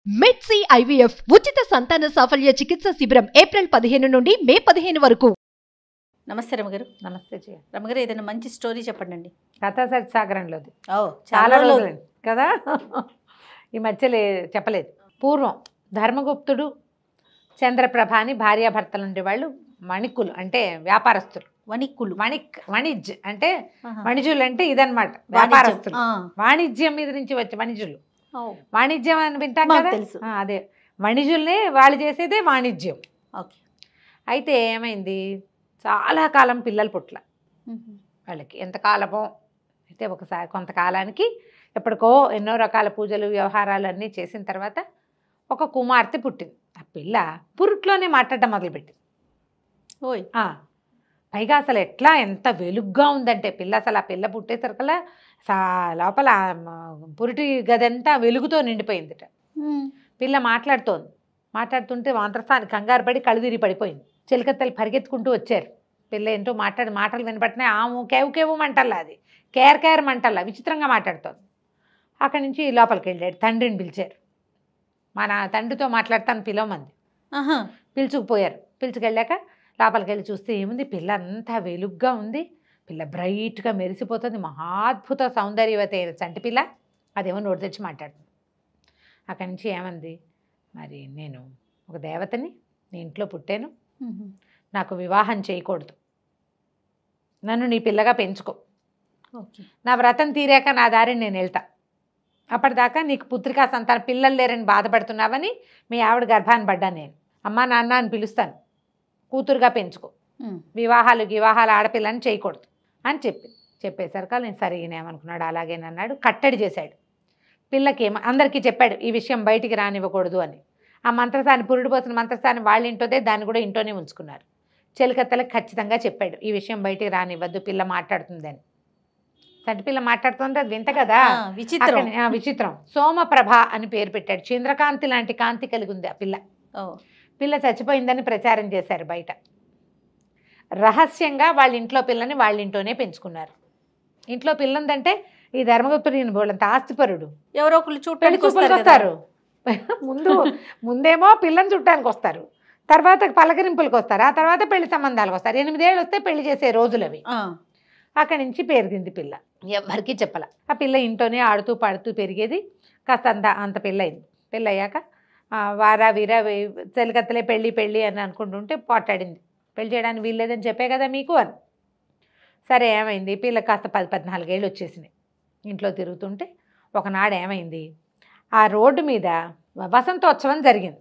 మెడ్సీ IVF ఉచిత సంతాన సాఫల్య చికిత్స శిబిరం ఏప్రిల్ 15 నుండి మే 15 వరకు. నమస్తే రమగారు. నమస్తే జయ. రమగారు, ఏదైనా మంచి స్టోరీ చెప్పండి. కథా సత్సాగరంలోది. చాలా రోజులు కదా, ఈ మధ్యలో చెప్పలేదు. పూర్వం ధర్మగుప్తుడు చంద్రప్రభ అని భార్యాభర్తలు ఉండేవాళ్ళు. మణికులు అంటే వ్యాపారస్తులు. వణిజ్ అంటే వణిజులు అంటే ఇదన్నమాట, వ్యాపారస్తులు. వాణిజ్యం మీద నుంచి వచ్చే వణిజులు. వాణిజ్యం అని వింటాం కదా, అదే వణిజుల్నే. వాళ్ళు చేసేదే వాణిజ్యం. అయితే ఏమైంది, చాలా కాలం పిల్లలు పుట్ల వాళ్ళకి. ఎంతకాలమో అయితే ఒకసారి కొంతకాలానికి ఎప్పటికో ఎన్నో రకాల పూజలు వ్యవహారాలు అన్నీ చేసిన తర్వాత ఒక కుమార్తె పుట్టింది. ఆ పిల్ల పురుట్లోనే మాట్లాడటం మొదలుపెట్టింది. పైగా అసలు ఎట్లా ఎంత వెలుగ్గా ఉందంటే పిల్ల, అసలు ఆ పిల్ల పుట్టేసరికల్లా లోపల పురిటి గదంతా వెలుగుతో నిండిపోయిందిట. పిల్ల మాట్లాడుతుంటే మంత్రస్థానికి కంగారు పడి కళ్ళు పడిపోయింది. చిలకత్తలు పరిగెత్తుకుంటూ వచ్చారు. పిల్ల ఏంటో మాటలు వినపట్టినాయి. ఆము కేవు కేవు మంటల్లా, అది కేర్ మంటల్లా విచిత్రంగా మాట్లాడుతోంది. అక్కడి నుంచి లోపలికి వెళ్ళాడు. తండ్రిని పిలిచారు. మన తండ్రితో మాట్లాడతాను పిలవమంది. పిలుచుకుపోయారు. పిలుచుకెళ్ళాక లోపలికి వెళ్ళి చూస్తే ఏముంది, పిల్ల అంతా వెలుగ్గా ఉంది. పిల్ల బ్రైట్గా మెరిసిపోతుంది. మహాద్భుత సౌందర్యవతి అయిన చంటి పిల్ల. అదేమో నోటి తెచ్చి మాట్లాడుతుంది. అక్కడి నుంచి ఏమంది, మరి నేను ఒక దేవతని, నీ ఇంట్లో పుట్టాను, నాకు వివాహం చేయకూడదు, నన్ను నీ పిల్లగా పెంచుకో, నా వ్రతం తీరాక నా దారిని నేను వెళ్తా, అప్పటిదాకా నీకు పుత్రికా సంతానం పిల్లలు లేరని బాధపడుతున్నావని మీ ఆవిడ గర్భాన్ని పడ్డా, నేను అమ్మా నాన్న అని పిలుస్తాను, కూతురుగా పెంచుకో, వివాహాలు ఆడపిల్లని చేయకూడదు అని చెప్పేసరికి నేను సరిగినేమనుకున్నాడు. అలాగేనన్నాడు. కట్టడి చేశాడు. పిల్లకి అందరికీ చెప్పాడు ఈ విషయం బయటికి రానివ్వకూడదు అని. ఆ మంత్రస్థాన్ని పురుడు పోసిన మంత్రస్థాన్ని వాళ్ళ ఇంటోదే, దాన్ని కూడా ఇంట్లోనే ఉంచుకున్నారు. చెలికత్తలకు ఖచ్చితంగా చెప్పాడు ఈ విషయం బయటికి రానివ్వద్దు, పిల్ల మాట్లాడుతుందని. చంటి పిల్ల మాట్లాడుతుంటే అది వింత కదా, విచిత్రం. సోమప్రభ అని పేరు పెట్టాడు. చంద్రకాంతి లాంటి కాంతి కలిగి ఉంది ఆ పిల్ల. పిల్ల చచ్చిపోయిందని ప్రచారం చేశారు బయట. రహస్యంగా వాళ్ళ ఇంట్లో పిల్లని వాళ్ళ ఇంట్లోనే పెంచుకున్నారు. ఇంట్లో పిల్లందంటే ఈ ధర్మగుప్తుడు బోళ్ళంత ఆస్తిపరుడు. ఎవరో ఒకళ్ళు చూడటానికి వస్తారు. ముందేమో పిల్లని చుట్టానికి వస్తారు, తర్వాత పలకరింపులకు వస్తారు, ఆ తర్వాత పెళ్లి సంబంధాలకు వస్తారు. 8 ఏళ్ళు వస్తే పెళ్లి చేసే రోజులు అవి. అక్కడి నుంచి పెరిగింది పిల్ల. ఎవరికి చెప్పాల. ఆ పిల్ల ఇంట్లోనే ఆడుతూ పాడుతూ పెరిగేది. కాస్త అంత పిల్ల అయింది. పెళ్ళి అయ్యాక వారా వీరా చెలికత్తలే పెళ్ళి అని అనుకుంటుంటే పోట్లాడింది. పెళ్లి చేయడానికి వీల్లేదని చెప్పే కదా మీకు అని. సరే ఏమైంది, పిల్ల కాస్త 10-14 ఏళ్ళు వచ్చేసినాయి. ఇంట్లో తిరుగుతుంటే ఒకనాడు ఏమైంది, ఆ రోడ్డు మీద వసంతోత్సవం జరిగింది.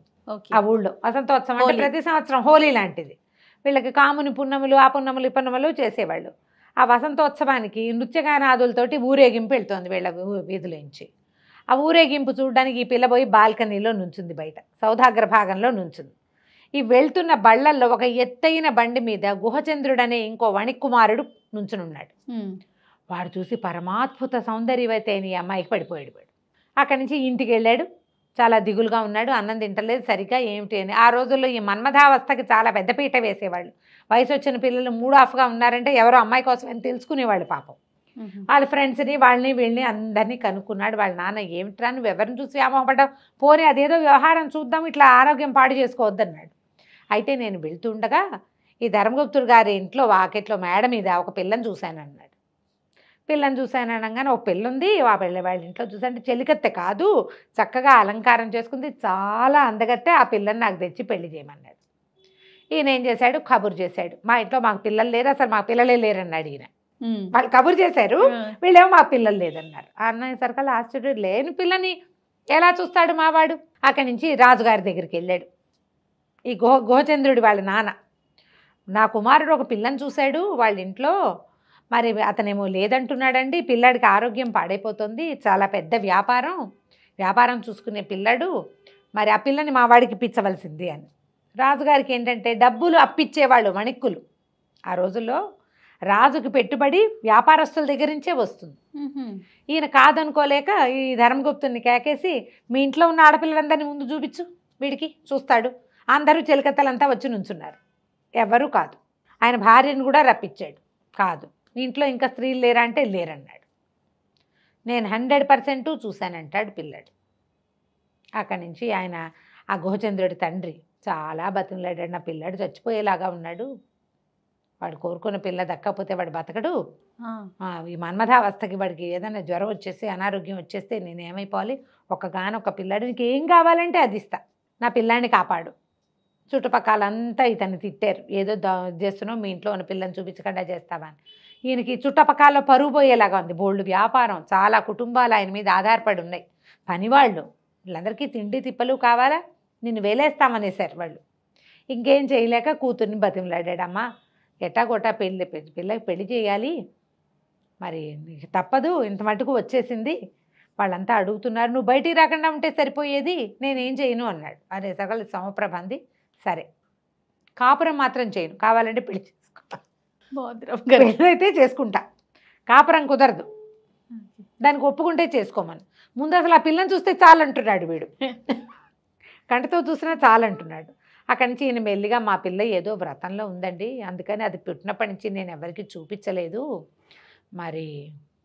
ఆ ఊళ్ళో వసంతోత్సవం అంటే ప్రతి సంవత్సరం హోలీ లాంటిది. వీళ్ళకి కాముని పున్నములు, ఆ పున్నములు, ఈ పున్నములు చేసేవాళ్ళు. ఆ వసంతోత్సవానికి నృత్యగానాదులతోటి ఊరేగింపు వెళ్తోంది వీళ్ళ వీధులోంచి. ఆ ఊరేగింపు చూడడానికి ఈ పిల్ల పోయి బాల్కనీలో నుంచుంది, బయట సౌధాగ్ర భాగంలో నుంచుంది. ఈ వెళ్తున్న బళ్ళల్లో ఒక ఎత్తైన బండి మీద గుహచంద్రుడనే ఇంకో వణికుమారుడు నుంచునున్నాడు. వాడు చూసి పరమాద్భుత సౌందర్యవతి అయిన ఈ అమ్మాయికి పడిపోయాడు. అక్కడి నుంచి ఇంటికి వెళ్ళాడు. చాలా దిగులుగా ఉన్నాడు. అన్నం తింటలేదు సరిగ్గా, ఏమిటి అని. ఆ రోజుల్లో ఈ మన్మథావస్థకి చాలా పెద్దపీట వేసేవాళ్ళు. వయసు వచ్చిన పిల్లలు మూడ్ ఆఫ్గా ఉన్నారంటే ఎవరో అమ్మాయి కోసం అని తెలుసుకునేవాళ్ళు. పాపం వాళ్ళ ఫ్రెండ్స్ని వీళ్ళని అందరినీ కనుక్కున్నాడు. వాళ్ళ నాన్న ఏమిట్రా నువ్వు ఎవరిని చూసి వ్యామోహపడ్డావు, పోనీ అదేదో వ్యవహారం చూద్దాం, ఇట్లా ఆరోగ్యం పాడు చేసుకోవద్దన్నాడు. అయితే నేను వెళ్తుండగా ఈ ధర్మగుప్తుడు గారి ఇంట్లో వాకిట్లో మేడ మీద ఒక పిల్లని చూశానన్నాడు. పిల్లని చూశాననగానే ఒక పిల్ల ఉంది. ఆ పిల్ల వాళ్ళ ఇంట్లో చూసానంటే చెలికత్తె కాదు, చక్కగా అలంకారం చేసుకుంది, చాలా అందగత్తె. ఆ పిల్లని నాకు తెచ్చి పెళ్లి చేయమన్నాడు. ఈయన ఏం చేశాడు, కబురు చేశాడు. మా ఇంట్లో మాకు పిల్లలు లేరు, అసలు మాకు పిల్లలే లేరన్నాడు ఈయన. వాళ్ళు కబురు చేశారు, వీళ్ళేమో మా పిల్లలు లేదన్నారు. అన్నసరికల్లా ఆశ్చర్యుడు, లేని పిల్లని ఎలా చూస్తాడు మావాడు. అక్కడి నుంచి రాజుగారి దగ్గరికి వెళ్ళాడు. ఈ గుహచంద్రుడి వాళ్ళ నాన్న, నా కుమారుడు ఒక పిల్లని చూశాడు వాళ్ళ ఇంట్లో, మరి అతనేమో లేదంటున్నాడండి, పిల్లాడికి ఆరోగ్యం పాడైపోతుంది, చాలా పెద్ద వ్యాపారం చూసుకునే పిల్లాడు, మరి ఆ పిల్లని మా వాడికి ఇప్పించవలసింది అని. రాజుగారికి ఏంటంటే డబ్బులు అప్పిచ్చేవాళ్ళు వణిక్కులు. ఆ రోజుల్లో రాజుకి పెట్టుబడి వ్యాపారస్తుల దగ్గర నుంచే వస్తుంది. ఈయన కాదనుకోలేక ఈ ధర్మగుప్తుని కేకేసి, మీ ఇంట్లో ఉన్న ఆడపిల్లలందరినీ ముందు చూపించు, వీడికి చూస్తాడు. అందరూ చెలికత్తలంతా వచ్చి నుంచున్నారు. ఎవరూ కాదు. ఆయన భార్యను కూడా రప్పించాడు. కాదు, ఇంట్లో ఇంకా స్త్రీలు లేరా అంటే లేరన్నాడు. నేను 100% చూశానంటాడు పిల్లాడు. అక్కడి నుంచి ఆయన ఆ గుహచంద్రుడి తండ్రి చాలా బతిమలాడాడు, నా పిల్లాడు చచ్చిపోయేలాగా ఉన్నాడు, వాడు కోరుకున్న పిల్ల దక్కపోతే వాడు బతకడు, ఈ మన్మథావస్థకి వాడికి ఏదైనా జ్వరం వచ్చేస్తే అనారోగ్యం వచ్చేస్తే నేనేమైపోవాలి, ఒక్కగానొక్క పిల్లాడు, నీకు ఏం కావాలంటే అది ఇస్తా, నా పిల్లాడిని కాపాడు. చుట్టుపక్కలంతా ఇతన్ని తిట్టారు, ఏదో చేస్తున్నావు, మీ ఇంట్లో ఉన్న పిల్లని చూపించకుండా చేస్తావా అని. ఈయనకి చుట్టుపక్కల పరుగు పోయేలాగా ఉంది, బోల్డ్ వ్యాపారం, చాలా కుటుంబాలు ఆయన మీద ఆధారపడి ఉన్నాయి, పనివాళ్ళు, వీళ్ళందరికీ తిండి తిప్పలు కావాలా, నిన్ను వేలేస్తామనేసారు వాళ్ళు. ఇంకేం చేయలేక కూతుర్ని బతిమలాడాడమ్మా, ఎట్టాగొట్టా పిల్లకి పెళ్లి చేయాలి, మరి నీకు తప్పదు, ఇంత మటుకు వచ్చేసింది, వాళ్ళంతా అడుగుతున్నారు, నువ్వు బయటికి రాకుండా ఉంటే సరిపోయేది, నేనేం చేయను అన్నాడు. అరే సగల సమప్రభ అంది, సరే కాపురం మాత్రం చేయను, కావాలంటే పెళ్లి చేసుకుంటా, పెళ్ళైతే చేసుకుంటా, కాపురం కుదరదు, దానికి ఒప్పుకుంటే చేసుకోమని. ముందు అసలు ఆ పిల్లని చూస్తే చాలంటున్నాడు వీడు, కంటతో చూసినా చాలంటున్నాడు. అక్కడి నుంచి ఈయన మెల్లిగా, మా పిల్ల ఏదో వ్రతంలో ఉందండి, అందుకని అది పుట్టినప్పటి నుంచి నేను ఎవరికి చూపించలేదు, మరి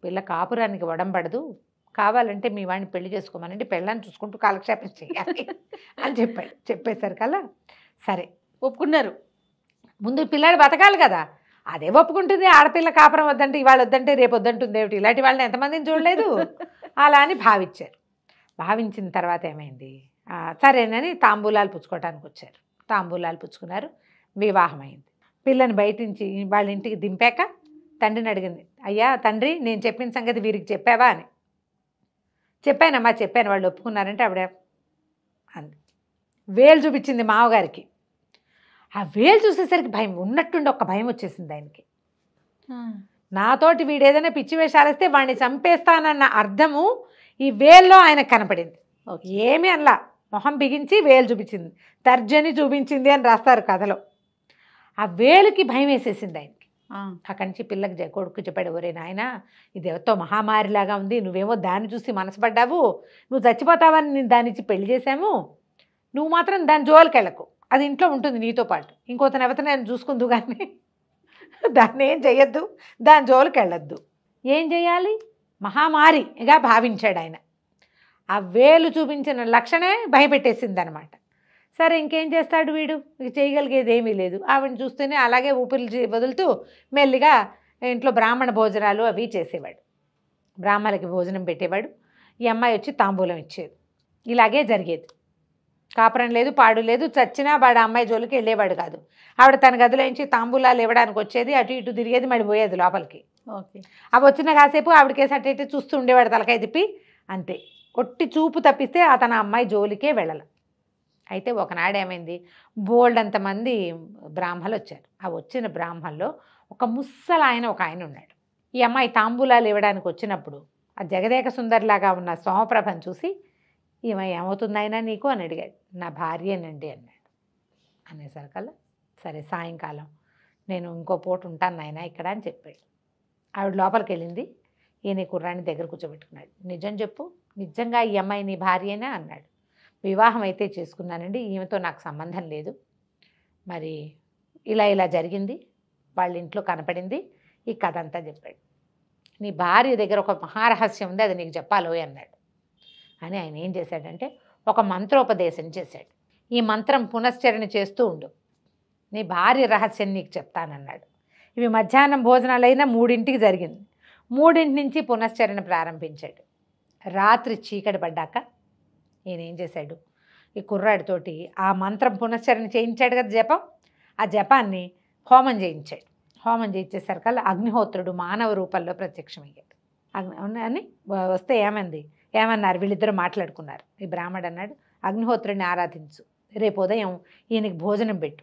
పిల్ల కాపురానికి వడంబడదు, కావాలంటే మీ వాడిని పెళ్లి చేసుకోమనండి, పెళ్ళాన్ని చూసుకుంటూ కాలక్షేపం చేయాలి అని చెప్పాడు. చెప్పేసరికల్లా సరే ఒప్పుకున్నారు. ముందు పిల్లాడు బతకాలి కదా, అదే ఒప్పుకుంటుంది. ఆడపిల్ల కాపురం వద్దంటే ఇవాళ వద్దంటే రేపు వద్దంటుంది ఏమిటి, ఇలాంటి వాళ్ళని ఎంతమందిని చూడలేదు. అలా అని భావించారు. భావించిన తర్వాత ఏమైంది, సరేనని తాంబూలాలు పుచ్చుకోవడానికి వచ్చారు. తాంబూలాలు పుచ్చుకున్నారు, వివాహం అయింది. పిల్లని బయట నుంచి వాళ్ళ ఇంటికి దింపాక తండ్రిని అడిగింది, అయ్యా తండ్రి, నేను చెప్పిన సంగతి వీరికి చెప్పావా అని. చెప్పానమ్మా చెప్పాను, వాళ్ళు ఒప్పుకున్నారంటే ఆవిడ అంది. వేలు చూపించింది మామగారికి. ఆ వేలు చూసేసరికి భయం, ఉన్నట్టుండి ఒక భయం వచ్చేసింది ఆయనకి. నాతోటి వీడు ఏదైనా పిచ్చి వేషాలేస్తే వాడిని చంపేస్తానన్న అర్థము ఈ వేల్లో ఆయనకు కనపడింది. ఏమీ అనలా, మొహం బిగించి వేలు చూపించింది, తర్జని చూపించింది అని రాస్తారు కథలో. ఆ వేలుకి భయం వేసేసింది ఆయనకి. అక్కడి నుంచి పిల్లకి కొడుకు చెప్పాడు, ఒరే నాయన, ఇది ఎవరితో మహామారిలాగా ఉంది, నువ్వేమో దాన్ని చూసి మనసుపడ్డావు, నువ్వు చచ్చిపోతావని నేను దాని ఇచ్చి పెళ్లి చేశాము, నువ్వు మాత్రం దాని జోలికి వెళ్ళకు, అది ఇంట్లో ఉంటుంది నీతో పాటు, ఇంకోతను ఎవరితో నేను చూసుకుందు కానీ దాన్ని ఏం చెయ్యొద్దు, దాని జోలికి వెళ్ళొద్దు. ఏం చేయాలి, మహామారిగా భావించాడు ఆయన. ఆ వేలు చూపించిన లక్షణమే భయపెట్టేసింది అనమాట. సరే ఇంకేం చేస్తాడు వీడు, చేయగలిగేది ఏమీ లేదు. ఆవిడని చూస్తేనే అలాగే ఊపిరి వదులుతూ మెల్లిగా ఇంట్లో బ్రాహ్మణ భోజనాలు అవి చేసేవాడు, బ్రాహ్మణులకి భోజనం పెట్టేవాడు. ఈ అమ్మాయి వచ్చి తాంబూలం ఇచ్చేది. ఇలాగే జరిగేది. కాపురం లేదు, పాడు లేదు, చచ్చినా వాడు అమ్మాయి జోలికి వెళ్ళేవాడు కాదు. ఆవిడ తన గదిలో నుంచి తాంబూలాలు ఇవ్వడానికి వచ్చేది, అటు ఇటు తిరిగేది, మళ్ళీ పోయేది లోపలికి. ఓకే, అవి వచ్చిన కాసేపు ఆవిడకేసి అటు ఇటు చూస్తూ ఉండేవాడు తలకాయ తిప్పి, అంతే. కొట్టి చూపు తప్పిస్తే అతను అమ్మాయి జోలికే వెళ్ళాలి. అయితే ఒకనాడు ఏమైంది, బోల్డ్ అంతమంది బ్రాహ్మలు వచ్చారు. ఆ వచ్చిన బ్రాహ్మణుల్లో ఒక ముసలాయన ఒక ఆయన ఉన్నాడు. ఈ అమ్మాయి తాంబూలాలు ఇవ్వడానికి వచ్చినప్పుడు ఆ జగదేక సుందరిలాగా ఉన్న సోమప్రభను చూసి, ఈమె ఏమవుతుంది ఆయన నీకు అని అడిగాడు. నా భార్యేనండి అన్నాడు. అనేసరికల్లా సరే సాయంకాలం నేను ఇంకో పూట ఉంటాను నాయన ఇక్కడ అని చెప్పాడు. ఆవిడ లోపలికి వెళ్ళింది. ఈయన కుర్రాన్ని దగ్గర కూర్చోబెట్టుకున్నాడు. నిజం చెప్పు, నిజంగా ఈ అమ్మాయి నీ భార్యేనా అన్నాడు. వివాహం అయితే చేసుకున్నానండి, ఈమెతో నాకు సంబంధం లేదు, మరి ఇలా ఇలా జరిగింది, వాళ్ళ ఇంట్లో కనపడింది, ఈ కథ అంతా చెప్పాడు. నీ భార్య దగ్గర ఒక మహారహస్యం ఉంది, అది నీకు చెప్పాలో అన్నాడు. అని ఆయన ఏం చేశాడంటే ఒక మంత్రోపదేశం చేశాడు. ఈ మంత్రం పునశ్చరణ చేస్తూ ఉండు, నీ భార్య రహస్యం నీకు చెప్తానన్నాడు. ఇవి మధ్యాహ్నం భోజనాలైనా 3ంటికి జరిగింది. 3ంటి నుంచి పునశ్చరణ ప్రారంభించాడు. రాత్రి చీకటి పడ్డాక ఈయన ఏం చేశాడు, ఈ కుర్రాడితోటి ఆ మంత్రం పునశ్చరణ చేయించాడు కదా జపం, ఆ జపాన్ని హోమం చేయించాడు. హోమం చేయించేసరికల్లా అగ్నిహోత్రుడు మానవ రూపంలో ప్రత్యక్షమయ్యాడు. అని వస్తే ఏమన్నారు వీళ్ళిద్దరూ మాట్లాడుకున్నారు. ఈ బ్రాహ్మడు అన్నాడు, అగ్నిహోత్రుడిని ఆరాధించు, రేపు ఉదయం ఈయనకి భోజనం పెట్టు,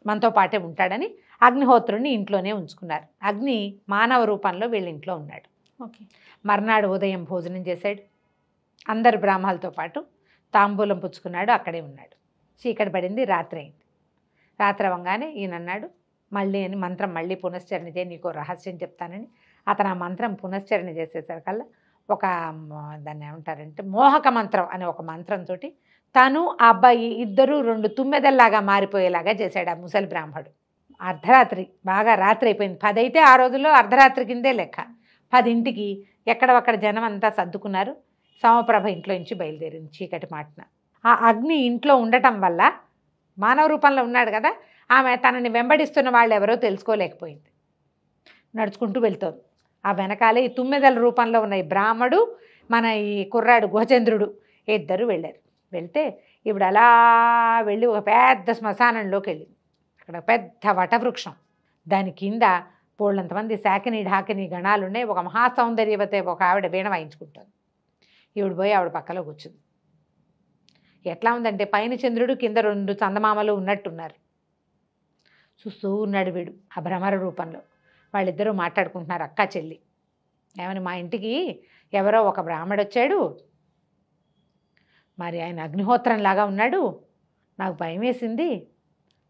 మనతో పాటే ఉంటాడని అగ్నిహోత్రుడిని ఇంట్లోనే ఉంచుకున్నారు. అగ్ని మానవ రూపంలో వీళ్ళ ఇంట్లో ఉన్నాడు. ఓకే, మర్నాడు ఉదయం భోజనం చేశాడు. అందరు బ్రాహ్మణులతో పాటు తాంబూలం పుచ్చుకున్నాడు, అక్కడే ఉన్నాడు. చీకటి పడింది, రాత్రి అయింది. రాత్రి అవ్వగానే ఈయన అన్నాడు, మళ్ళీ అని మంత్రం మళ్ళీ పునశ్చరణ చేయి, నీకు రహస్యం చెప్తానని. అతను ఆ మంత్రం పునశ్చరణ చేసేసరికల్లా ఒక దాన్ని ఏమంటారంటే మోహక మంత్రం అనే ఒక మంత్రంతో తను ఆ అబ్బాయి ఇద్దరు 2 తుమ్మెదల్లాగా మారిపోయేలాగా చేశాడు ఆ ముసలి బ్రాహ్మడు. అర్ధరాత్రి, బాగా రాత్రి అయిపోయింది. 10 అయితే ఆ రోజుల్లో అర్ధరాత్రి కిందే లెక్క. 10ంటికి ఎక్కడొక్కడ జనం అంతా సర్దుకున్నారు. సోమప్రభ ఇంట్లో నుంచి బయలుదేరింది చీకటి మాటన. ఆ అగ్ని ఇంట్లో ఉండటం వల్ల మానవ రూపంలో ఉన్నాడు కదా, ఆమె తనని వెంబడిస్తున్న వాళ్ళు ఎవరో తెలుసుకోలేకపోయింది. నడుచుకుంటూ వెళ్తోంది. ఆ వెనకాలే ఈ తుమ్మెదల రూపంలో ఉన్న ఈ బ్రాహ్మడు, మన ఈ కుర్రాడు గుహచంద్రుడు ఇద్దరు వెళ్ళారు. వెళ్తే ఇప్పుడు అలా వెళ్ళి ఒక పెద్ద శ్మశానంలోకి వెళ్ళింది. అక్కడ పెద్ద వటవృక్షం, దాని కింద పోళ్ళంతమంది శాకిని ఢాకిని గణాలు ఉన్నాయి. ఒక మహాసౌందర్యవతే ఒక ఆవిడ వీణ వాయించుకుంటుంది. ఈవిడ పోయి ఆవిడ పక్కలో కూర్చుంది. ఎట్లా ఉందంటే పైన చంద్రుడు, కింద 2 చందమామలు ఉన్నట్టున్నారు. చూస్తూ ఉన్నాడు వీడు ఆ భ్రమర రూపంలో. వాళ్ళిద్దరూ మాట్లాడుకుంటున్నారు, అక్క చెల్లి. ఏమని, మా ఇంటికి ఎవరో ఒక బ్రాహ్మడు వచ్చాడు, మరి ఆయన అగ్నిహోత్రంలాగా ఉన్నాడు, నాకు భయం వేసింది,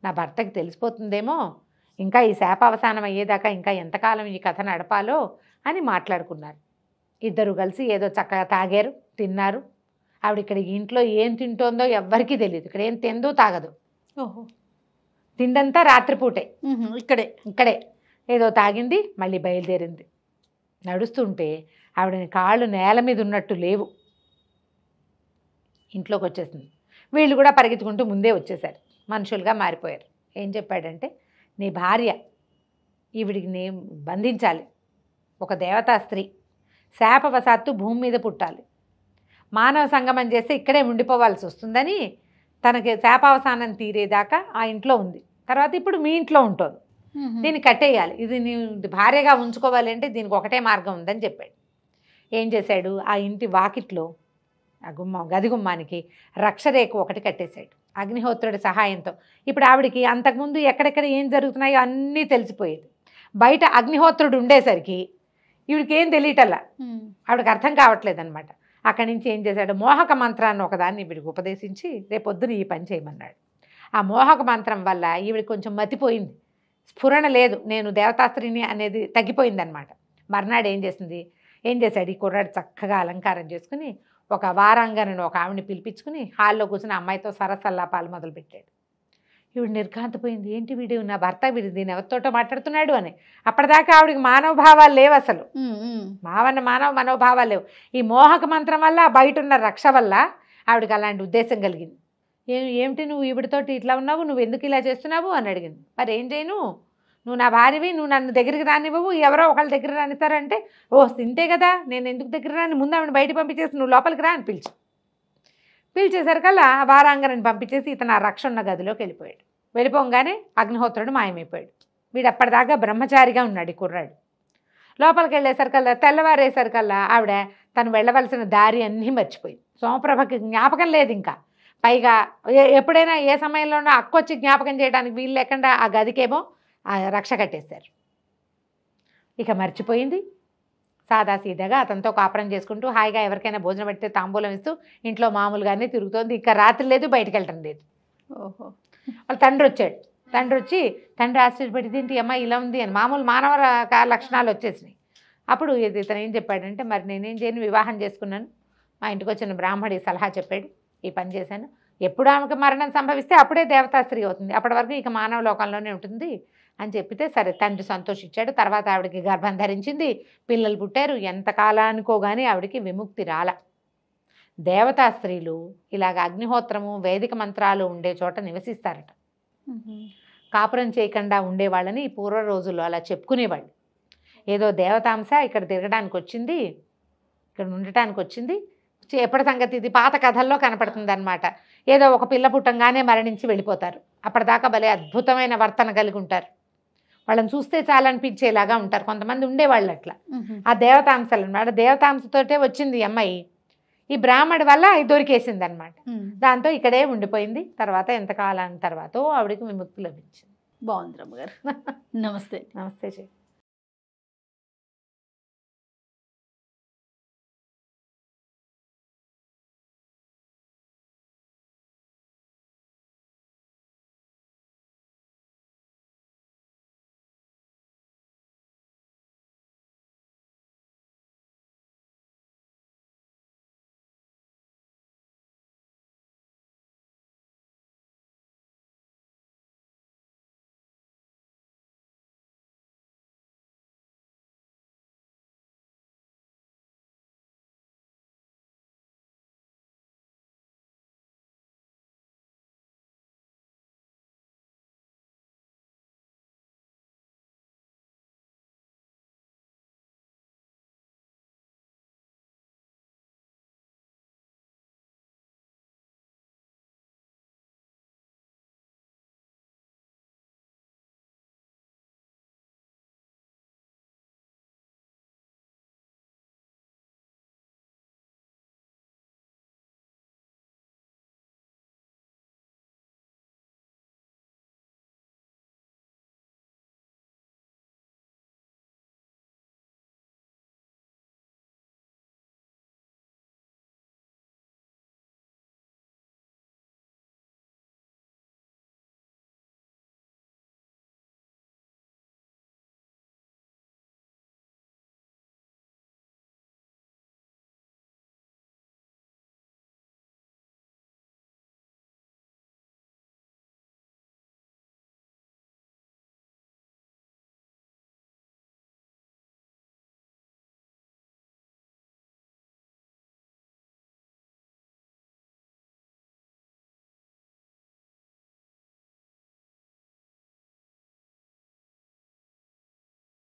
నా భర్తకి తెలిసిపోతుందేమో, ఇంకా ఈ శాపావసానం అయ్యేదాకా ఇంకా ఎంతకాలం ఈ కథ నడపాలో అని మాట్లాడుకున్నారు. ఇద్దరు కలిసి ఏదో చక్కగా తాగారు, తిన్నారు. ఆవిడ ఇక్కడ ఇంట్లో ఏం తింటోందో ఎవ్వరికీ తెలియదు. ఇక్కడ ఏం తిందో తాగదు. ఓహో, తిండంతా రాత్రిపూటే. ఇక్కడే ఏదో తాగింది, మళ్ళీ బయలుదేరింది. నడుస్తుంటే ఆవిడని కాళ్ళు నేల మీద ఉన్నట్టు లేవు. ఇంట్లోకి వచ్చేసింది. వీళ్ళు కూడా పరిగెత్తుకుంటూ ముందే వచ్చేసారు, మనుషులుగా మారిపోయారు. ఏం చెప్పాడంటే, నీ భార్య ఈవిడికి నేను బంధించాలి, ఒక దేవతా స్త్రీ, శాపవశాత్తు భూమి మీద పుట్టాలి, మానవ సంగమం చేస్తే ఇక్కడే ఉండిపోవాల్సి వస్తుందని తనకి శాపావసానం తీరేదాకా ఆ ఇంట్లో ఉంది. తర్వాత ఇప్పుడు మీ ఇంట్లో ఉంటుంది, దీన్ని కట్టేయాలి, ఇది నీ భార్యగా ఉంచుకోవాలి అంటే దీనికి ఒకటే మార్గం ఉందని చెప్పాడు. ఏం చేశాడు, ఆ ఇంటి వాకిట్లో ఆ గది గుమ్మానికి రక్షరేఖ ఒకటి కట్టేశాడు అగ్నిహోత్రుడి సహాయంతో. ఇప్పుడు ఆవిడికి అంతకుముందు ఎక్కడెక్కడ ఏం జరుగుతున్నాయో అన్నీ తెలిసిపోయేది. బయట అగ్నిహోత్రుడు ఉండేసరికి ఈవిడికి ఏం తెలియటల్లా, ఆవిడకి అర్థం కావట్లేదు అనమాట. అక్కడి నుంచి ఏం చేశాడు, మోహక మంత్రాన్ని ఒకదాన్ని ఈవిడికి ఉపదేశించి రేపొద్దున ఈ పని చేయమన్నాడు. ఆ మోహక మంత్రం వల్ల ఈవిడికి కొంచెం మతిపోయింది, స్ఫురణ లేదు, నేను దేవతాస్త్రిని అనేది తగ్గిపోయిందనమాట. మర్నాడు ఏం చేశాడు, ఈ కుర్రాడు చక్కగా అలంకారం చేసుకుని ఒక వారాంగనను ఒక ఆవిడని పిలిపించుకుని హాల్లో కూర్చుని అమ్మాయితో సరసల్లాపాలు మొదలుపెట్టాడు. ఈవిడ నిర్ఘాంతపోయింది, ఏంటి వీడు నా భర్త, వీడు దీని ఎవరితోటో మాట్లాడుతున్నాడు అని. అప్పటిదాకా ఆవిడికి మానవ భావాలు లేవు, అసలు మనోభావాలు లేవు. ఈ మోహక మంత్రం వల్ల, బయట ఉన్న రక్ష వల్ల ఆవిడకి అలాంటి ఉద్దేశం కలిగింది. ఏమిటి నువ్వు ఈవిడితోటి ఇట్లా ఉన్నావు, నువ్వు ఎందుకు ఇలా చేస్తున్నావు అని అడిగింది. మరి ఏం చేయను, నువ్వు నా భార్యవి, నువ్వు నన్ను దగ్గరికి రానివ్వవు, ఎవరో ఒకళ్ళ దగ్గర రానిస్తారంటే, ఓ తింటే కదా, నేను ఎందుకు దగ్గర రాని, ముందు ఆవిడ బయట పంపించేసి నువ్వు లోపలికి రా అని పిలిచేసరికల్లా వారాంగనని పంపించేసి ఇతను ఆ రక్ష ఉన్న గదిలోకి వెళ్ళిపోయాడు. వెళ్ళిపోగానే అగ్నిహోత్రుడు మాయమైపోయాడు. వీడు అప్పటిదాకా బ్రహ్మచారిగా ఉన్నాడు ఈ కుర్రాడు. లోపలికి వెళ్ళేసరికల్లా తెల్లవారేసరికల్లా ఆవిడ తను వెళ్ళవలసిన దారి అన్నీ మర్చిపోయింది. సోమప్రభకి జ్ఞాపకం లేదు ఇంకా. పైగా ఎప్పుడైనా ఏ సమయంలోనో అక్కొచ్చి జ్ఞాపకం చేయడానికి వీలు లేకుండా ఆ గదికేమో ఆ రక్ష కట్టేశారు. ఇక మర్చిపోయింది. సాదాసీదాగా అతనితో కాపురం చేసుకుంటూ హాయిగా ఎవరికైనా భోజనం పెడితే తాంబూలం ఇస్తూ ఇంట్లో మామూలుగానే తిరుగుతోంది. ఇంకా రాత్రి లేదు, బయటకు వెళ్ళటం లేదు. ఓహో, వాళ్ళ తండ్రి వచ్చాడు. తండ్రి ఆశ్చర్యపడి, ఏంటి అమ్మ ఇలా ఉంది అని. మామూలు మానవ లక్షణాలు వచ్చేసినాయి. అప్పుడు ఇతను ఏం చెప్పాడంటే, మరి నేనేం చేయను, వివాహం చేసుకున్నాను, మా ఇంటికి వచ్చిన బ్రాహ్మడి సలహా చెప్పాడు, ఈ పని చేశాను. ఎప్పుడు ఆమెకు మరణం సంభవిస్తే అప్పుడే దేవతా స్త్రీ అవుతుంది, అప్పటి వరకు ఇక మానవ లోకంలోనే ఉంటుంది అని చెప్పితే సరే తండ్రి సంతోషించాడు. తర్వాత ఆవిడకి గర్భం ధరించింది, పిల్లలు పుట్టారు. ఎంతకాలానికో కానీ ఆవిడకి విముక్తి రాల. దేవతా స్త్రీలు ఇలాగ అగ్నిహోత్రము, వేదిక మంత్రాలు ఉండే చోట నివసిస్తారట. కాపురం చేయకుండా ఉండేవాళ్ళని ఈ పూర్వ రోజుల్లో అలా చెప్పుకునేవాళ్ళు. ఏదో దేవతాంశ ఇక్కడ తిరగడానికి వచ్చింది, ఇక్కడ ఉండటానికి వచ్చింది, ఎప్పటి సంగతి ఇది పాత కథల్లో కనపడుతుంది అనమాట. ఏదో ఒక పిల్ల పుట్టంగానే మరణించి వెళ్ళిపోతారు. అప్పటిదాకా భలే అద్భుతమైన వర్తన కలిగి ఉంటారు. వాళ్ళని చూస్తే చాలనిపించేలాగా ఉంటారు. కొంతమంది ఉండేవాళ్ళు అట్లా. ఆ దేవతాంశాలు అనమాట. దేవతాంశతోటే వచ్చింది అమ్మాయి. ఈ బ్రాహ్మడి వల్ల దొరికేసింది అనమాట. దాంతో ఇక్కడే ఉండిపోయింది. తర్వాత ఎంతకాలం తర్వాత ఆవిడకి విముక్తి లభించింది. బాగుంది రమ్మగారు. నమస్తే. నమస్తే.